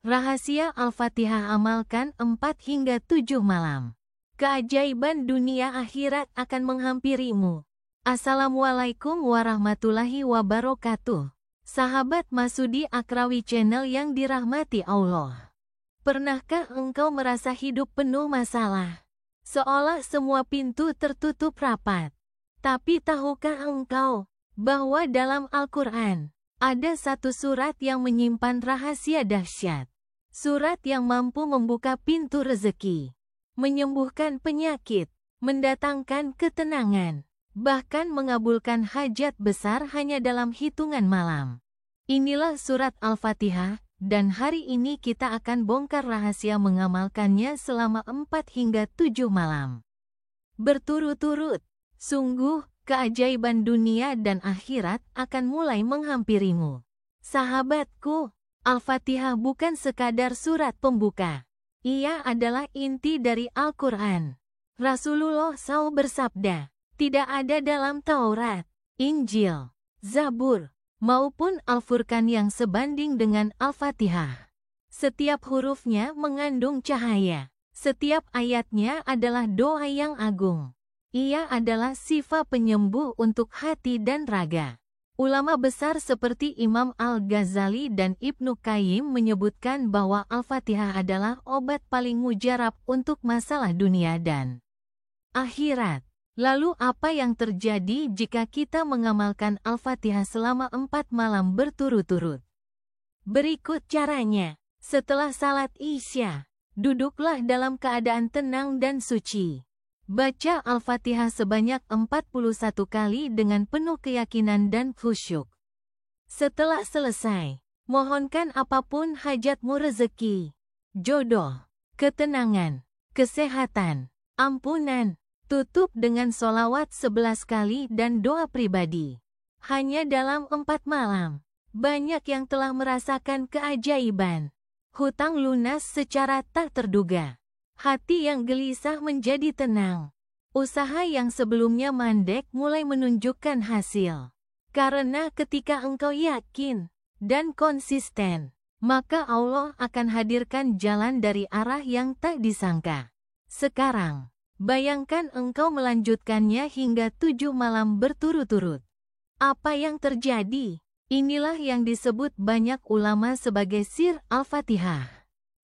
Rahasia Al-Fatihah amalkan 4 hingga 7 malam. Keajaiban dunia akhirat akan menghampirimu. Assalamualaikum warahmatullahi wabarakatuh. Sahabat Masudi Akrawi Channel yang dirahmati Allah. Pernahkah engkau merasa hidup penuh masalah? Seolah semua pintu tertutup rapat. Tapi tahukah engkau bahwa dalam Al-Quran ada satu surat yang menyimpan rahasia dahsyat. Surat yang mampu membuka pintu rezeki, menyembuhkan penyakit, mendatangkan ketenangan, bahkan mengabulkan hajat besar hanya dalam hitungan malam. Inilah surat Al-Fatihah, dan hari ini kita akan bongkar rahasia mengamalkannya selama 4 hingga 7 malam. Berturut-turut, sungguh, keajaiban dunia dan akhirat akan mulai menghampirimu. Sahabatku, Al-Fatihah bukan sekadar surat pembuka. Ia adalah inti dari Al-Quran. Rasulullah SAW bersabda, tidak ada dalam Taurat, Injil, Zabur, maupun Al-Furqan yang sebanding dengan Al-Fatihah. Setiap hurufnya mengandung cahaya. Setiap ayatnya adalah doa yang agung. Ia adalah sifat penyembuh untuk hati dan raga. Ulama besar seperti Imam Al-Ghazali dan Ibnu Qayyim menyebutkan bahwa Al-Fatihah adalah obat paling mujarab untuk masalah dunia dan akhirat. Lalu apa yang terjadi jika kita mengamalkan Al-Fatihah selama 4 malam berturut-turut? Berikut caranya. Setelah salat Isya, duduklah dalam keadaan tenang dan suci. Baca Al-Fatihah sebanyak 41 kali dengan penuh keyakinan dan khusyuk. Setelah selesai, mohonkan apapun hajatmu, rezeki, jodoh, ketenangan, kesehatan, ampunan. Tutup dengan sholawat 11 kali dan doa pribadi. Hanya dalam 4 malam, banyak yang telah merasakan keajaiban. Hutang lunas secara tak terduga. Hati yang gelisah menjadi tenang. Usaha yang sebelumnya mandek mulai menunjukkan hasil. Karena ketika engkau yakin dan konsisten, maka Allah akan hadirkan jalan dari arah yang tak disangka. Sekarang, bayangkan engkau melanjutkannya hingga 7 malam berturut-turut. Apa yang terjadi? Inilah yang disebut banyak ulama sebagai sir Al-Fatihah.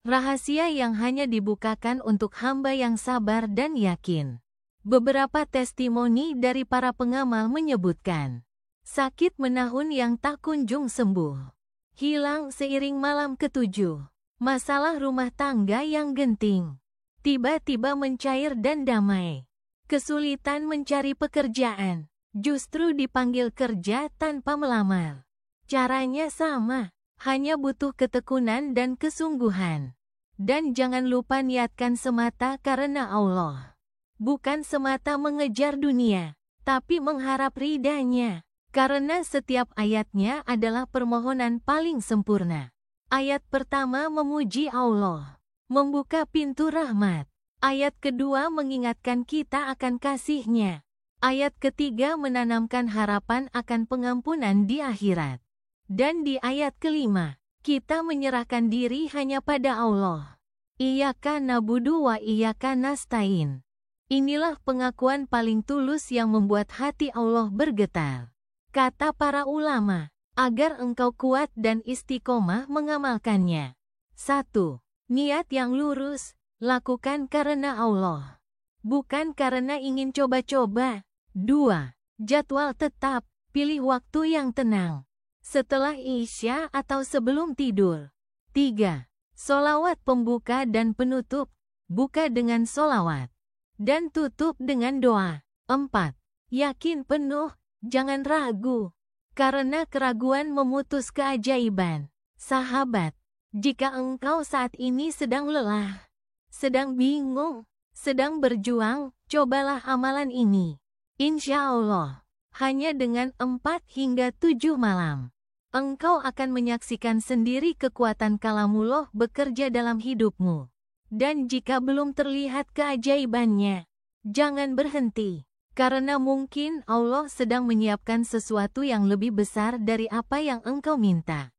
Rahasia yang hanya dibukakan untuk hamba yang sabar dan yakin. Beberapa testimoni dari para pengamal menyebutkan, sakit menahun yang tak kunjung sembuh, hilang seiring malam ke-7, masalah rumah tangga yang genting, tiba-tiba mencair dan damai, kesulitan mencari pekerjaan, justru dipanggil kerja tanpa melamar. Caranya sama, hanya butuh ketekunan dan kesungguhan. Dan jangan lupa niatkan semata karena Allah. Bukan semata mengejar dunia, tapi mengharap ridha-Nya. Karena setiap ayatnya adalah permohonan paling sempurna. Ayat pertama memuji Allah, membuka pintu rahmat. Ayat kedua mengingatkan kita akan kasih-Nya. Ayat ketiga menanamkan harapan akan pengampunan di akhirat. Dan di ayat kelima, kita menyerahkan diri hanya pada Allah. Iyyaka na'budu wa iyyaka nasta'in. Inilah pengakuan paling tulus yang membuat hati Allah bergetar. Kata para ulama, agar engkau kuat dan istiqomah mengamalkannya. 1. Niat yang lurus, lakukan karena Allah. Bukan karena ingin coba-coba. 2. Jadwal tetap, pilih waktu yang tenang. Setelah Isya atau sebelum tidur. 3. Sholawat pembuka dan penutup. Buka dengan sholawat. Dan tutup dengan doa. 4. Yakin penuh, jangan ragu. Karena keraguan memutus keajaiban. Sahabat, jika engkau saat ini sedang lelah, sedang bingung, sedang berjuang, cobalah amalan ini. Insya Allah, hanya dengan 4 hingga 7 malam. Engkau akan menyaksikan sendiri kekuatan kalamullah bekerja dalam hidupmu. Dan jika belum terlihat keajaibannya, jangan berhenti. Karena mungkin Allah sedang menyiapkan sesuatu yang lebih besar dari apa yang engkau minta.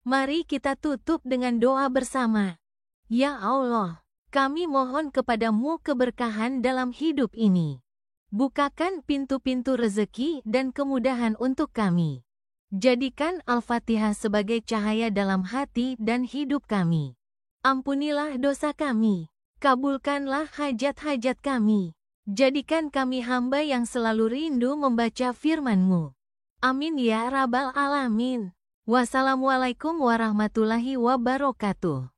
Mari kita tutup dengan doa bersama. Ya Allah, kami mohon kepadamu keberkahan dalam hidup ini. Bukakan pintu-pintu rezeki dan kemudahan untuk kami. Jadikan Al-Fatihah sebagai cahaya dalam hati dan hidup kami. Ampunilah dosa kami. Kabulkanlah hajat-hajat kami. Jadikan kami hamba yang selalu rindu membaca firman-Mu. Amin ya Rabbal Alamin. Wassalamualaikum warahmatullahi wabarakatuh.